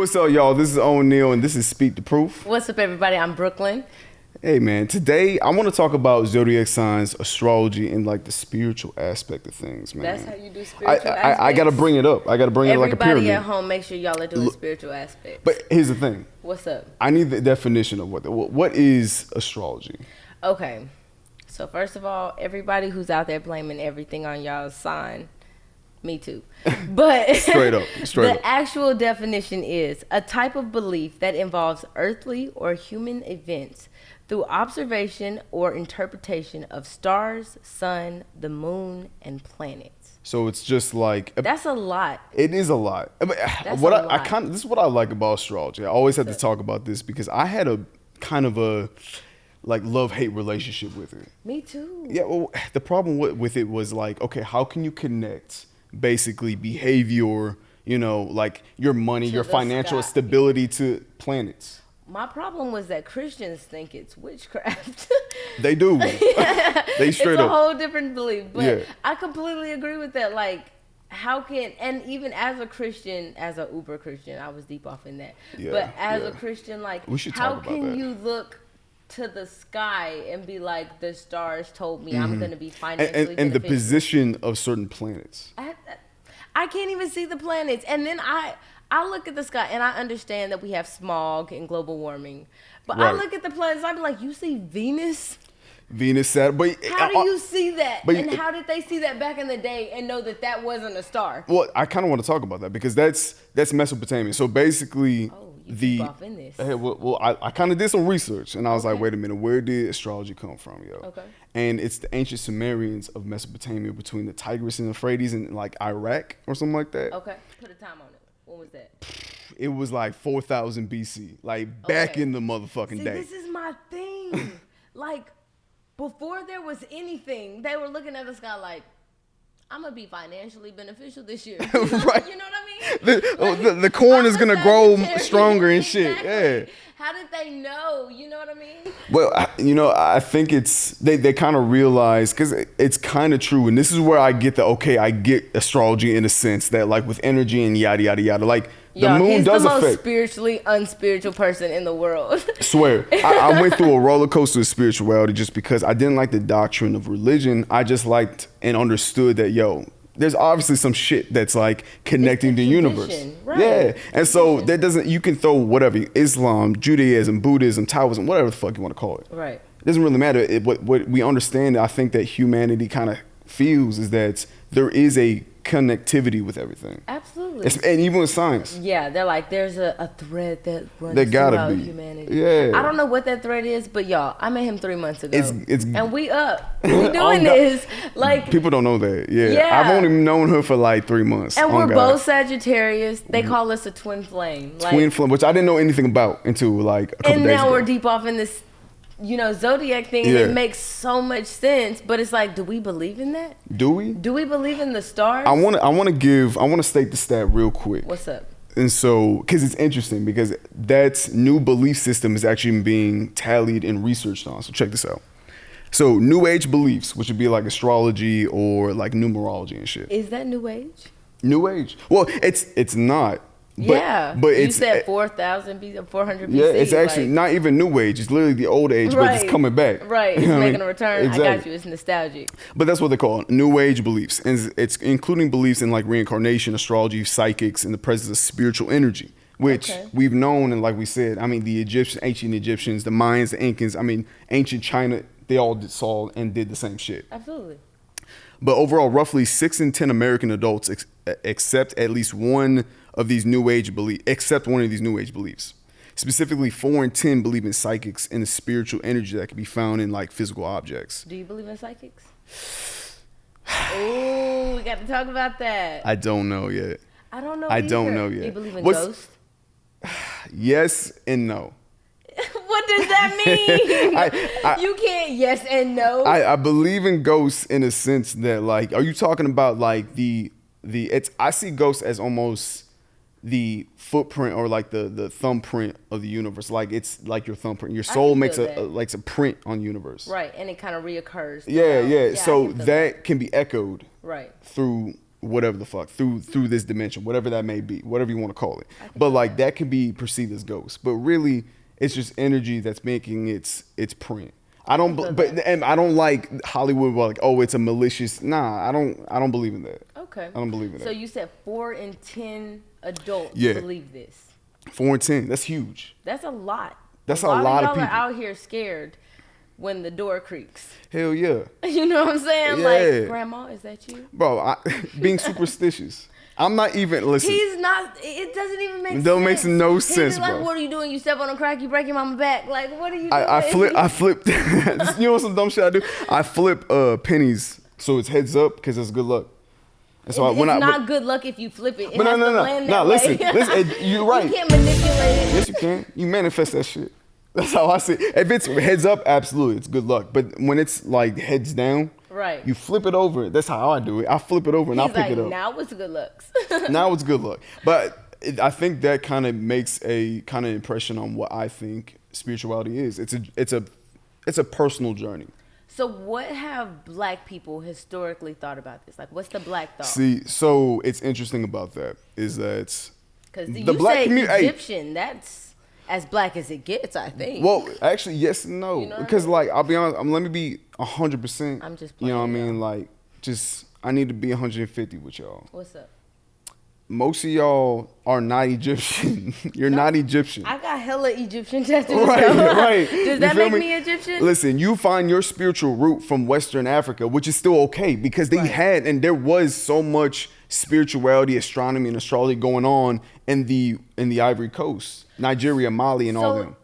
what's up, y'all? This is O'Neal, and this is Speak the Proof. What's up, everybody? I'm Brooklyn. Hey, man. Today, I want to talk about zodiac signs, astrology, and like the spiritual aspect of things, man. That's how you do spiritual aspects? I got to bring it up. I got to bring it like a pyramid. Everybody at home, make sure y'all are doing spiritual aspects. But here's the thing. What's up? I need the definition of what is astrology. Okay. So first of all, everybody who's out there blaming everything on y'all's sign, me too. But straight up. The actual definition is a type of belief that involves earthly or human events through observation or interpretation of stars, sun, the moon, and planets. So it's just like that's a lot. It is a lot. That's this is what I like about astrology. I always have to talk about this because I had a kind of a like love-hate relationship with it. Me too. Yeah, well, the problem with it was like, okay, how can you connect basically behavior, like your money, your financial stability to planets? My problem was that Christians think it's witchcraft. They do. They straight up. It's a whole different belief. But yeah. I completely agree with that. Like, how can, and even as a Christian, as a uber Christian, I was deep off in that. Yeah, but as a Christian, like, how can you look to the sky and be like, the stars told me I'm going to be financially and the position of certain planets. I can't even see the planets. And then I look at the sky and I understand that we have smog and global warming. But I look at the planets, I'd be like, you see Venus? Venus, Saturn. But how do you see that? And how did they see that back in the day and know that that wasn't a star? Well, I kind of want to talk about that because that's Mesopotamia. So basically, off in this. I kind of did some research and I was like, wait a minute, where did astrology come from, yo? Okay. And it's the ancient Sumerians of Mesopotamia between the Tigris and Euphrates and like Iraq or something like that. Okay. Put a time on it. When was that? It was like 4000 BC, like back in the motherfucking day. This is my thing. Like, before there was anything, they were looking at the sky like, I'm going to be financially beneficial this year. Right. You know what I mean? The corn is going to grow stronger and shit. Exactly. Yeah. How did they know? You know what I mean? Well, I think they kind of realize, because it's kind of true. And this is where I get I get astrology in a sense that like with energy and yada, yada, yada. Like the moon does affect. He's the most spiritually unspiritual person in the world. Swear. I went through a roller coaster of spirituality just because I didn't like the doctrine of religion. I just liked and understood that, there's obviously some shit that's like connecting the universe. Right. Yeah. And so you can throw whatever, Islam, Judaism, Buddhism, Taoism, whatever the fuck you want to call it. Right. It doesn't really matter. What we understand, I think that humanity kind of feels is that there is a connectivity with everything. Absolutely. And even with science. Yeah, they're like, there's a thread that runs throughout humanity. Yeah. I don't know what that thread is, but y'all, I met him 3 months ago. And we up. We doing this. Like, people don't know that. Yeah. I've only known her for like 3 months. And we're both Sagittarius. They call us a twin flame. Twin flame, which I didn't know anything about until like a couple days ago. And now we're deep off in this Zodiac thing, and it makes so much sense, but it's like, do we believe in that? Do we? Do we believe in the stars? I want to state the stat real quick. What's up? And so, because it's interesting, because that new belief system is actually being tallied and researched on. So check this out. So New Age beliefs, which would be like astrology or like numerology and shit. Is that New Age? New Age. Well, it's not. But you said 4,000 BC, 400 BC. Yeah, it's actually not even New Age. It's literally the old age, but it's coming back. Right, it's making a return. Exactly. I got you. It's nostalgic. But that's what they call it, New Age beliefs, and it's including beliefs in like reincarnation, astrology, psychics, and the presence of spiritual energy, which we've known. And like we said, I mean, the ancient Egyptians, the Mayans, the Incans, I mean, ancient China, they all saw and did the same shit. Absolutely. But overall, roughly 6 in 10 American adults accept at least one of these New Age beliefs, Specifically, 4 in 10 believe in psychics and the spiritual energy that can be found in like physical objects. Do you believe in psychics? Oh, we got to talk about that. I don't know yet. I don't know. I don't know yet. Do you believe in ghosts? Yes and no. What does that mean? You can't yes and no. I believe in ghosts in a sense that like, are you talking about like I see ghosts as almost the footprint or like the thumbprint of the universe. Like it's like your thumbprint. Your soul makes a print on the universe. Right, and it kind of reoccurs. Yeah. So that can be echoed. Right. Through whatever the fuck through this dimension, whatever that may be, whatever you want to call it. But like that can be perceived as ghosts, but really it's just energy that's making its print. I don't, and I don't like Hollywood. Like, oh, it's a malicious. Nah, I don't believe in that. Okay. I don't believe in that. So you said 4 in 10 adults believe this. 4 in 10. That's huge. That's a lot. That's a lot of y'all people are out here scared when the door creaks. Hell yeah. You know what I'm saying? Yeah. Like, Grandma, is that you? Bro, being superstitious. I'm not even, listen. He's not, it doesn't even make sense. It don't make no sense, like, bro. what are you doing? You step on a crack, you break your mama back. Like, what are you doing? I flip, you know what some dumb shit I do? I flip pennies so it's heads up because it's good luck. And so it's not good luck if you flip it. But no, listen, you're right. You can't manipulate it. Yes, you can. You manifest that shit. That's how I see it. If it's heads up, absolutely, it's good luck. But when it's like heads down, right, you flip it over. That's how I do it. I flip it over and I pick it up. Now it's good looks. Now it's good luck. But I think that kind of makes a kind of impression on what I think spirituality is. It's a personal journey. So what have black people historically thought about this? Like, what's the black thought? See, so it's interesting about that is that because the black community, Egyptian, that's as black as it gets, I think. Well, actually, yes and no. You know because, like, I'll be honest, let me be 100%. I'm just playing, you know what I mean? Like, I need to be 150 with y'all. What's up? Most of y'all are not Egyptian. You're not Egyptian. I got hella Egyptian tattoos. Right. Does that make me Egyptian? Listen, you find your spiritual root from Western Africa, which is still okay because they had, and there was so much spirituality, astronomy, and astrology going on in the Ivory Coast, Nigeria, Mali, and all them.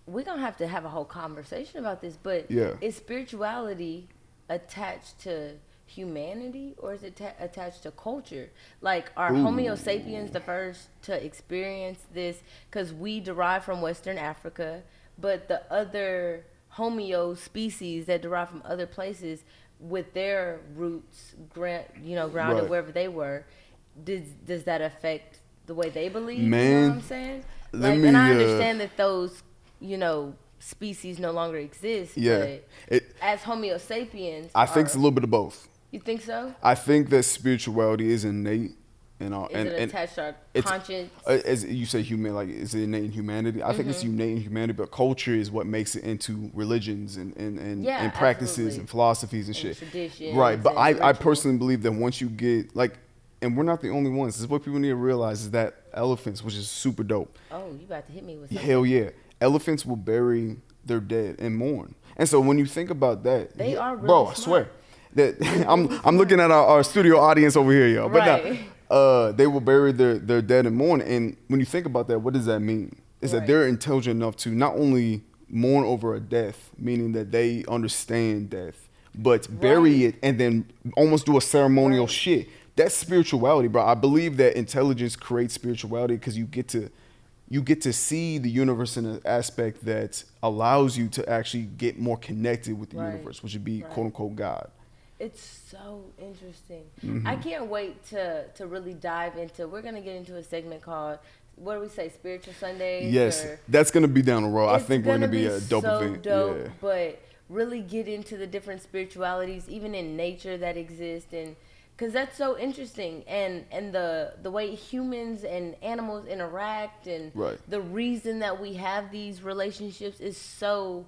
We're going to have a whole conversation about this, but is spirituality attached to humanity or is it attached to culture? Like, are Homo sapiens the first to experience this? Because we derive from Western Africa, but the other Homo species that derive from other places with their roots grounded wherever they were, does that affect the way they believe? Man, you know what I'm saying? Like, and I understand that those, species no longer exist. Yeah. But as Homo sapiens, I think it's a little bit of both. You think so? I think that spirituality is innate in our, is it attached to our conscience? As you say, like, is it innate in humanity? I think it's innate in humanity, but culture is what makes it into religions and practices and philosophies and shit. Traditions. Right, but I personally believe that once you get like, and we're not the only ones. This is what people need to realize is that elephants, which is super dope. Oh, you about to hit me with something. Hell yeah, elephants will bury their dead and mourn. And so when you think about that, they are really bro, smart. I swear. That I'm looking at our studio audience over here, y'all. But they will bury their dead and mourn. And when you think about that, what does that mean? Is that they're intelligent enough to not only mourn over a death, meaning that they understand death, but bury it and then almost do a ceremonial shit. That's spirituality, bro. I believe that intelligence creates spirituality because you get to see the universe in an aspect that allows you to actually get more connected with the universe, which would be quote unquote God. It's so interesting. I can't wait to really dive into. We're gonna get into a segment called, what do we say, Spiritual Sundays? Yes, that's gonna be down the road. I think we're gonna be a dope event. Dope, but really get into the different spiritualities, even in nature that exist, and because that's so interesting, and the way humans and animals interact, and the reason that we have these relationships is so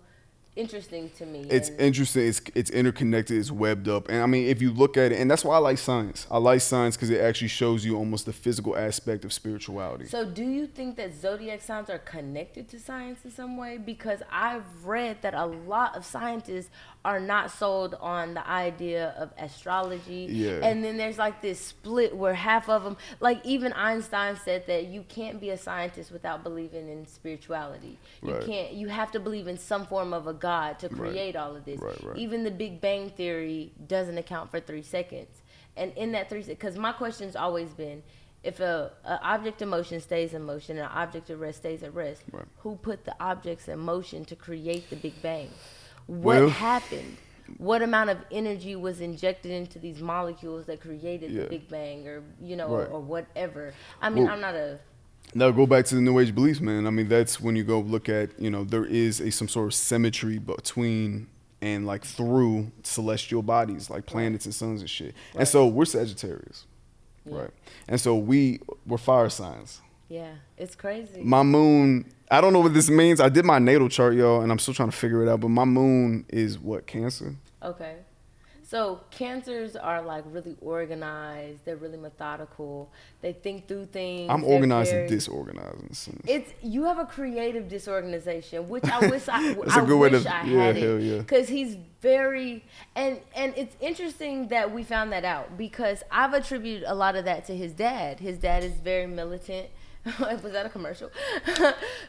interesting to me. It's interesting. It's interconnected. It's webbed up. And I mean, if you look at it, and that's why I like science. I like science because it actually shows you almost the physical aspect of spirituality. So do you think that zodiac signs are connected to science in some way? Because I've read that a lot of scientists are not sold on the idea of astrology. Yeah. And then there's like this split where half of them, like even Einstein said that you can't be a scientist without believing in spirituality. You have to believe in some form of a God to create all of this. Even the Big Bang Theory doesn't account for 3 seconds. And in that 3 seconds, because my question's always been, if a object in motion stays in motion and an object at rest stays at rest, who put the objects in motion to create the Big Bang? What happened? What amount of energy was injected into these molecules that created the Big Bang, or or whatever? I mean, I'm not a... Now go back to the New Age beliefs, man. I mean, that's when you go look at, there is some sort of symmetry between and like through celestial bodies, like planets and suns and shit. And so we're Sagittarius. Yeah. Right. And so we're fire signs. Yeah, it's crazy. My moon, I don't know what this means. I did my natal chart, y'all, and I'm still trying to figure it out. But my moon is what, Cancer? Okay. So Cancers are like really organized. They're really methodical. They think through things. I'm organized and disorganized in a sense. You have a creative disorganization, which I wish I had it. Because he's very and it's interesting that we found that out, because I've attributed a lot of that to his dad. His dad is very militant. Was that a commercial?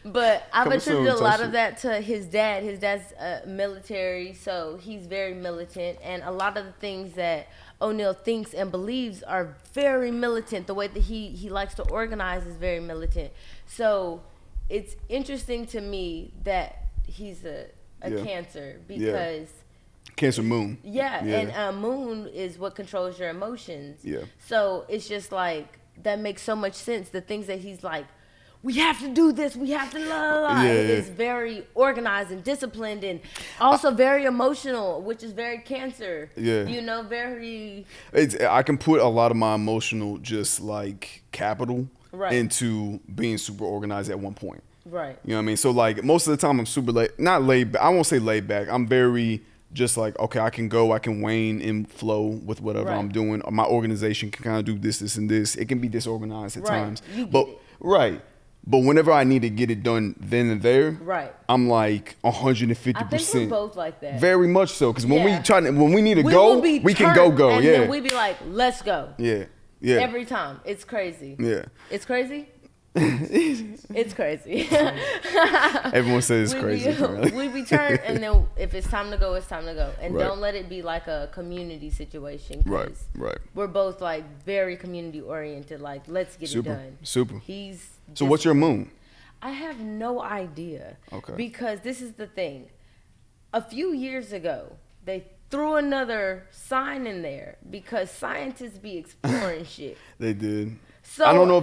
But I've attributed a lot of that to his dad. His dad's military, so he's very militant. And a lot of the things that O'Neill thinks and believes are very militant. The way that he likes to organize is very militant. So it's interesting to me that he's a Cancer, because... Cancer moon. Yeah, and moon is what controls your emotions. Yeah. So it's just like... that makes so much sense. The things that he's like, we have to do this, we have to It's very organized and disciplined, and also very emotional, which is very Cancer. Yeah. You know, very... I can put a lot of my emotional just like capital into being super organized at one point. Right. You know what I mean? So like most of the time I'm super not laid back. I won't say laid back. I'm very... just like, okay, I can wane and flow with whatever I'm doing. My organization can kind of do this, and this. It can be disorganized at times. But whenever I need to get it done then and there, I'm like 150%. I think we're both like that. Very much so, because when we need to go, we can go. And yeah. then we be like, let's go. Yeah. Yeah. Every time. It's crazy. Yeah. It's crazy? It's crazy. Everyone says it's crazy. We return, and then if it's time to go, it's time to go. And don't let it be like a community situation. Right. We're both like very community oriented. Like, let's get it done. Super. So what's your moon? I have no idea. Okay. Because this is the thing. A few years ago, they threw another sign in there because scientists be exploring shit. They did. So I don't know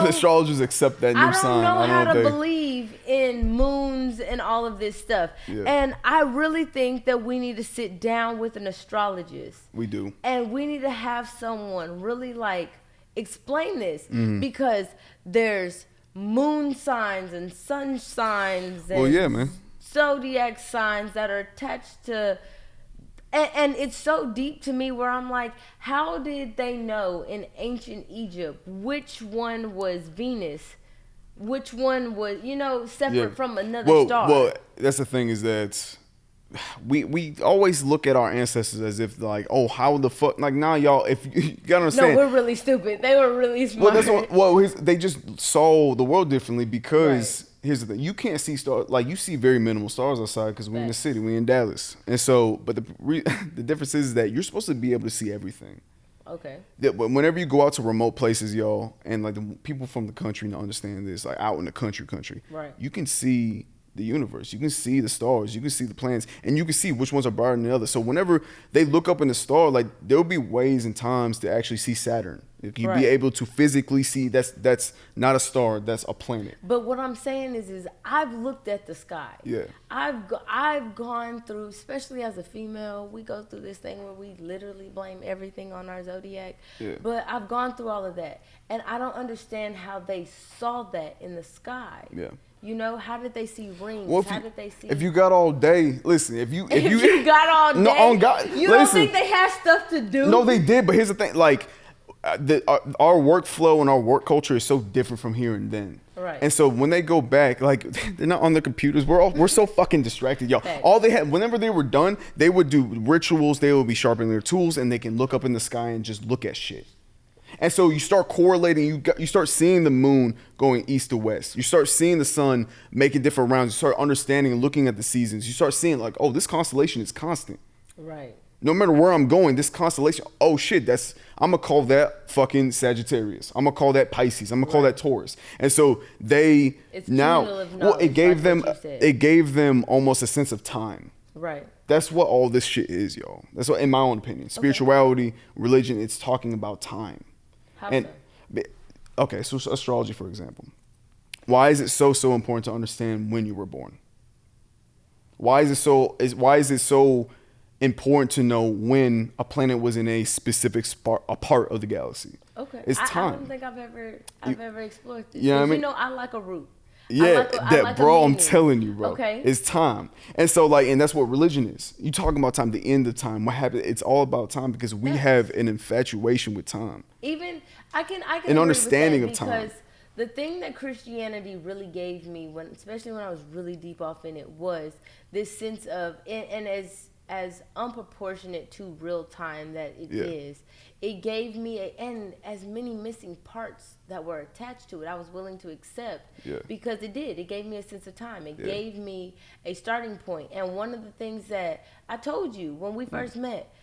if astrologers accept that new sign. I don't know how to believe in moons and all of this stuff. Yeah. And I really think that we need to sit down with an astrologist. We do. And we need to have someone really like explain this, because there's moon signs and sun signs and zodiac signs that are attached to... And it's so deep to me, where I'm like, how did they know in ancient Egypt which one was Venus, which one was, separate from another star? Well, that's the thing, is that we always look at our ancestors as if like, oh, how the fuck, like, now y'all, if you gotta understand. No, we're really stupid. They were really smart. They just saw the world differently, because here's the thing: you can't see stars, like, you see very minimal stars outside because we're in the city, we're in Dallas, and so. But the difference is that you're supposed to be able to see everything. Okay. But whenever you go out to remote places, y'all, and like the people from the country understand this, like out in the country, you can see the universe, you can see the stars, you can see the planets, and you can see which ones are brighter than the other. So whenever they look up in the star, like, there'll be ways and times to actually see Saturn. You'll be able to physically see that's not a star, that's a planet. But what I'm saying is I've looked at the sky. Yeah. I've gone through, especially as a female, we go through this thing where we literally blame everything on our zodiac. Yeah. But I've gone through all of that, and I don't understand how they saw that in the sky. Yeah. How did they see rings? Well, how did they see? If you got all day, listen. If you got all day, no, on God, you don't think they had stuff to do? No, they did. But here's the thing: like, our workflow and our work culture is so different from here and then. Right. And so when they go back, like, they're not on the computers. We're so fucking distracted, y'all. Thanks. All they had, whenever they were done, they would do rituals. They would be sharpening their tools, and they can look up in the sky and just look at shit. And so you start correlating, you start seeing the moon going east to west. You start seeing the sun making different rounds. You start understanding and looking at the seasons. You start seeing like, oh, this constellation is constant. Right. No matter where I'm going, this constellation, oh shit, I'm going to call that fucking Sagittarius. I'm going to call that Pisces. I'm going to call that Taurus. And so it gave them almost a sense of time. Right. That's what all this shit is, y'all. That's what, in my own opinion, spirituality, religion, it's talking about time. How so? Okay, so astrology, for example. Why is it so important to understand when you were born? Why is it so important to know when a planet was in a specific a part of the galaxy. Okay. It's time. I don't think I've ever explored this. You know what I mean? You know, I like a route. Yeah, I like bro, a I'm meaning. telling you, bro. Okay. It's time. And so like, and that's what religion is. You talking about time, the end of time, what happened, it's all about time because we have an infatuation with time. Even I can an understanding of because time. Because the thing that Christianity really gave me especially when I was really deep off in it was this sense of and as unproportionate to real time that it is, it gave me and as many missing parts that were attached to it, I was willing to accept because it gave me a sense of time. It gave me a starting point. And one of the things that I told you when we first met,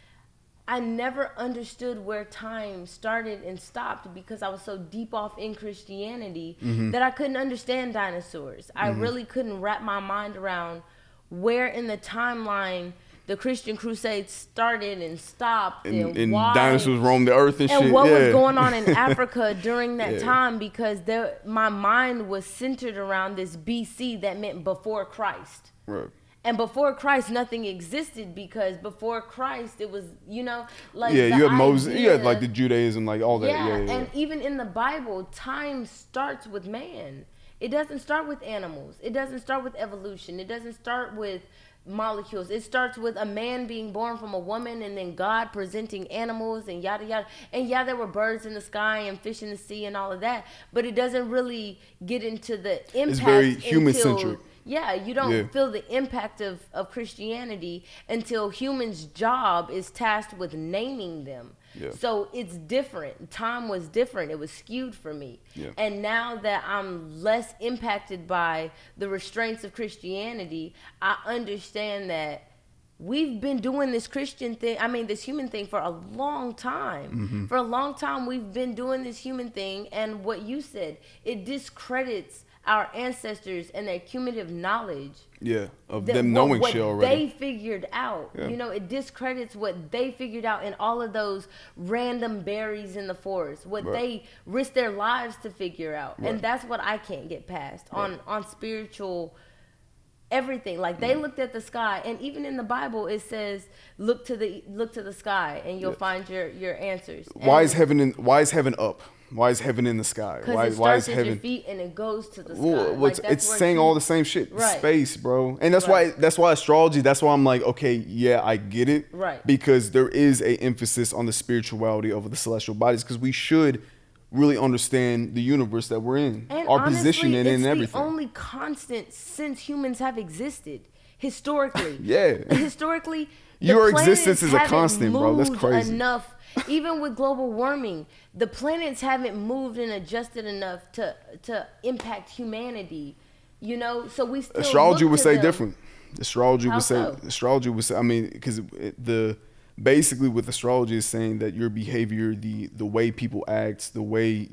I never understood where time started and stopped because I was so deep off in Christianity that I couldn't understand dinosaurs. I really couldn't wrap my mind around where in the timeline the Christian Crusades started and stopped and why. Dinosaurs roamed the earth and shit. And what was going on in Africa during that time because my mind was centered around this BC that meant before Christ. Right. And before Christ, nothing existed because before Christ, it was, like you had Moses, you had like the Judaism, like all that. Yeah, and even in the Bible, time starts with man. It doesn't start with animals. It doesn't start with evolution. It doesn't start with molecules. It starts with a man being born from a woman and then God presenting animals and yada yada. And yeah, there were birds in the sky and fish in the sea and all of that, but it doesn't really get into the impact. It's very human-centric. Yeah, you don't feel the impact of Christianity until humans' job is tasked with naming them. Yeah. So it's different. Time was different. It was skewed for me. Yeah. And now that I'm less impacted by the restraints of Christianity, I understand that we've been doing this this human thing for a long time. Mm-hmm. For a long time, we've been doing this human thing. And what you said, it discredits our ancestors and their cumulative knowledge. Yeah, of them knowing shit already. What they figured out. Yeah. It discredits what they figured out in all of those random berries in the forest. What they risked their lives to figure out. Right. And that's what I can't get past on spiritual everything. Like they looked at the sky, and even in the Bible it says look to the sky and you'll find your answers. Why is heaven up? Why is heaven in the sky? Why is heaven at your feet and it goes to the sky? It's saying all the same shit. Right. Space, bro. And that's why astrology, that's why I'm like, okay, yeah, I get it. Right. Because there is a emphasis on the spirituality over the celestial bodies because we should really understand the universe that we're in, and our honestly, position in it and everything. It's the only constant since humans have existed historically. Historically, your existence is a constant, bro. That's crazy. Enough. Even with global warming, the planets haven't moved and adjusted enough to impact humanity. So we still astrology would say different. Astrology would say. I mean, because basically with astrology is saying that your behavior, the way people act, the way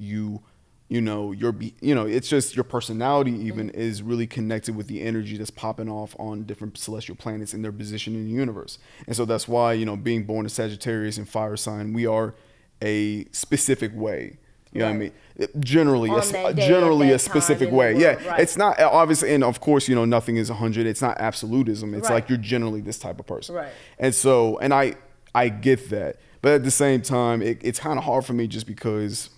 it's just your personality even is really connected with the energy that's popping off on different celestial planets and their position in the universe. And so that's why, being born a Sagittarius and fire sign, we are a specific way. You know what I mean? Generally a specific way. Yeah. It's not obviously, and of course, nothing is 100. It's not absolutism. It's like you're generally this type of person. Right. And so, and I get that. But at the same time, it's kind of hard for me just because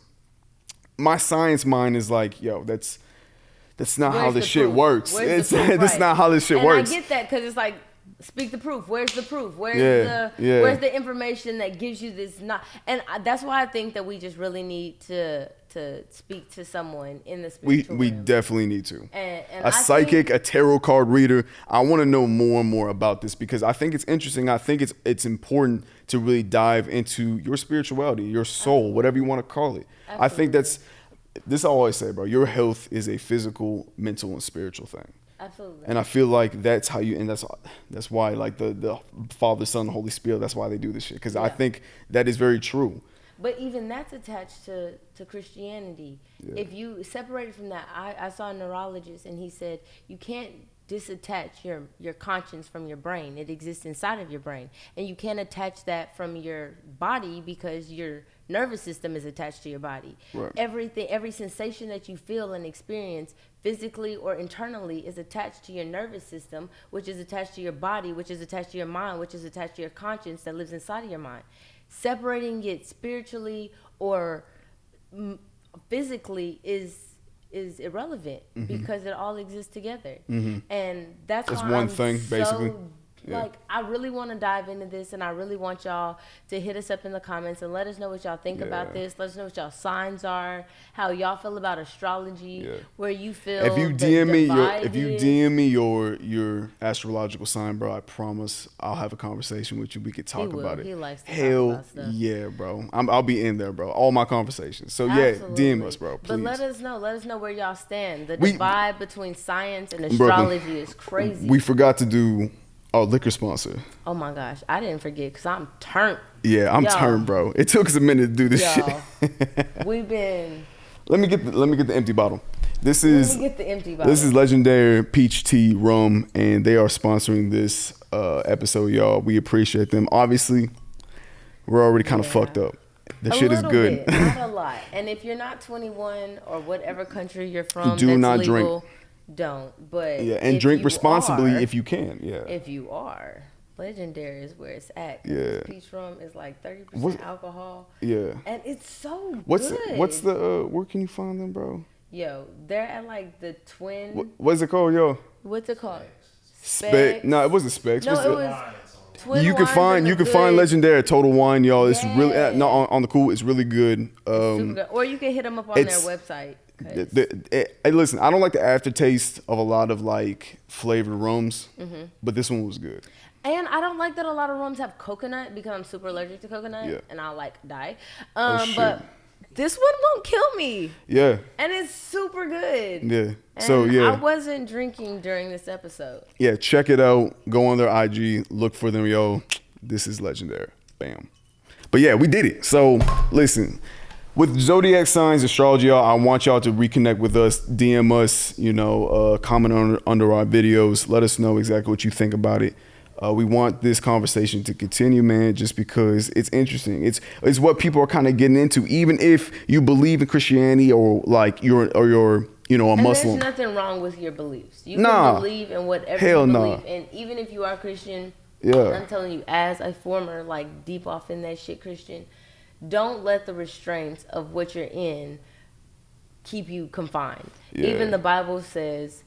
my science mind is like, yo, that's not how this shit works. That's not how this shit works. And I get that because it's like, speak the proof. Where's the proof? Where's the information that gives you this? And that's why I think that we just really need to speak to someone in the spiritual we definitely need to. And a psychic, a tarot card reader. I want to know more and more about this because I think it's interesting. I think it's important to really dive into your spirituality, your soul, whatever you want to call it. Absolutely. I think this I always say, bro, your health is a physical, mental, and spiritual thing. Absolutely. And I feel like that's how and that's why like the Father, Son, Holy Spirit, that's why they do this shit. Because I think that is very true. But even that's attached to Christianity. Yeah. If you separate it from that, I saw a neurologist and he said you can't disattach your conscience from your brain. It exists inside of your brain, and you can't attach that from your body because your nervous system is attached to your body. Right. Every sensation that you feel and experience physically or internally is attached to your nervous system, which is attached to your body, which is attached to your mind, which is attached to your conscience that lives inside of your mind. Separating it spiritually or physically is irrelevant because it all exists together. And that's why one I'm thing, basically. Like, I really want to dive into this, and I really want y'all to hit us up in the comments and let us know what y'all think about this. Let us know what y'all signs are, how y'all feel about astrology, where you feel if you DM me your astrological sign, bro, I promise I'll have a conversation with you. We could talk about it. He likes to Hell talk about stuff. Yeah, bro. I'll be in there, bro. All my conversations. So Absolutely. DM us, bro. Please. But let us know where y'all stand. The divide between science and astrology is crazy. We forgot to do our liquor sponsor. Oh my gosh, I didn't forget because I'm turned. Yeah, I'm turned, bro. It took us a minute to do this shit. We've been. Let me get the empty bottle. This is Legendary Peach Tea Rum, and they are sponsoring this episode, y'all. We appreciate them. Obviously, we're already kind of fucked up. The shit is good. Bit, not a lot. And if you're not 21 or whatever country you're from, do that's not legal, drink. Don't. But and drink responsibly if you can. Yeah. If you are. Legendary is where it's at. Yeah. Peach rum is like 30% alcohol. Yeah. And it's so good. What's the where can you find them, bro? Yo, they're at like the Twin. What's it called, yo? What's it called? Spec. No, it wasn't Specs. No, it was Twin. You can find Legendary at Total Wine, y'all. It's really on the cool. It's really good. It's super good. Or you can hit them up on their website. Hey, listen, I don't like the aftertaste of a lot of like flavored rums, but this one was good. And I don't like that a lot of rums have coconut because I'm super allergic to coconut and I'll like die. But this one won't kill me. Yeah. And it's super good. Yeah. And I wasn't drinking during this episode. Yeah, check it out. Go on their IG, look for them, yo. This is Legendary. Bam. But yeah, we did it. So listen. With Zodiac signs, astrology, y'all, I want y'all to reconnect with us, DM us, comment under our videos. Let us know exactly what you think about it. We want this conversation to continue, man, just because it's interesting. It's what people are kind of getting into, even if you believe in Christianity or like you're a Muslim. There's nothing wrong with your beliefs. You can believe in whatever you believe, and even if you are Christian, I'm telling you, as a former like deep off in that shit Christian. Don't let the restraints of what you're in keep you confined. Yeah. Even the Bible says,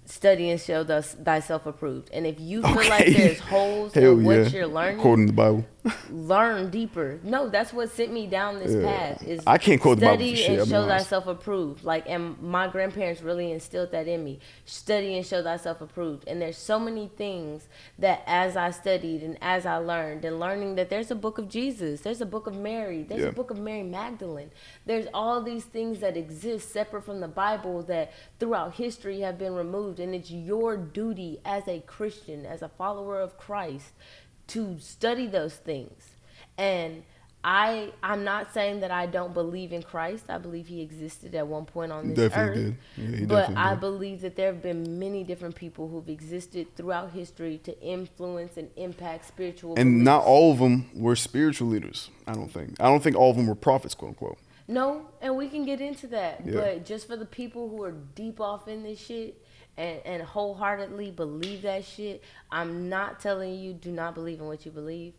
study and show thyself approved. And if you feel like there's holes in what you're learning, quoting the Bible, learn deeper. No, that's what sent me down this path. Is I can't quote the Bible for shit. Study and show thyself approved. And my grandparents really instilled that in me. Study and show thyself approved. And there's so many things that as I studied and as I learned and learning that there's a book of Jesus, there's a book of Mary, there's a book of Mary Magdalene. There's all these things that exist separate from the Bible that throughout history have been removed. And it's your duty as a Christian, as a follower of Christ, to study those things. And I'm not saying that I don't believe in Christ. I believe he existed at one point on this earth. But I believe that there have been many different people who've existed throughout history to influence and impact spiritual beliefs. And not all of them were spiritual leaders, I don't think. I don't think all of them were prophets, quote unquote. No, and we can get into that. Yeah. But just for the people who are deep off in this shit, and wholeheartedly believe that shit, I'm not telling you do not believe in what you believe.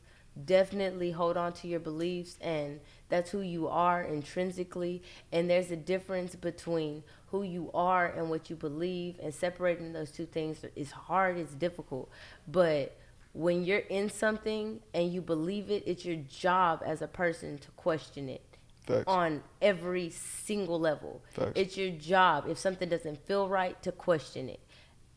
Definitely hold on to your beliefs, and that's who you are intrinsically. And there's a difference between who you are and what you believe, and separating those two things is hard, it's difficult. But when you're in something and you believe it, it's your job as a person to question it. Facts. On every single level. Facts. It's your job, if something doesn't feel right, to question it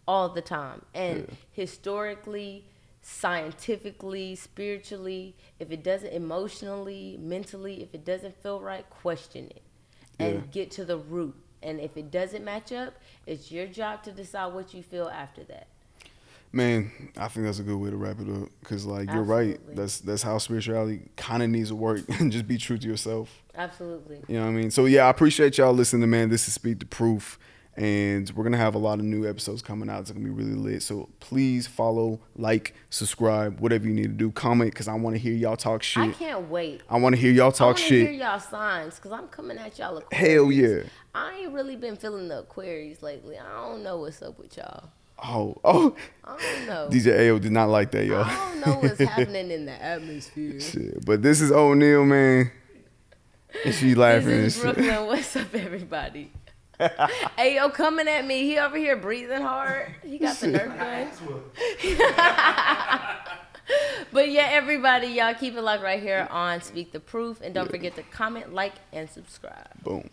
all the time. And historically, scientifically, spiritually, if it doesn't, emotionally, mentally, if it doesn't feel right, question it and get to the root. And if it doesn't match up, it's your job to decide what you feel after that. Man, I think that's a good way to wrap it up, because like you're right. That's how spirituality kind of needs to work, and just be true to yourself. Absolutely. You know what I mean? So yeah, I appreciate y'all listening, man. This is Speak the Proof, And we're going to have a lot of new episodes coming out. It's going to be really lit. So please follow, like, subscribe, whatever you need to do. Comment, because I want to hear y'all talk shit. I can't wait. I want to hear y'all talk shit. I want to hear y'all signs, because I'm coming at y'all Aquarius. Hell yeah. I ain't really been feeling the Aquarius lately. I don't know what's up with y'all. Oh. I don't know. DJ AO did not like that, y'all. I don't know what's happening in the atmosphere. Shit. But this is O'Neal, man. And she laughing. This is Brooklyn. What's up, everybody? Hey, yo, coming at me. He over here breathing hard. He got the Nerf gun. But yeah, everybody, y'all keep it locked right here on Speak the Proof. And don't forget to comment, like, and subscribe. Boom.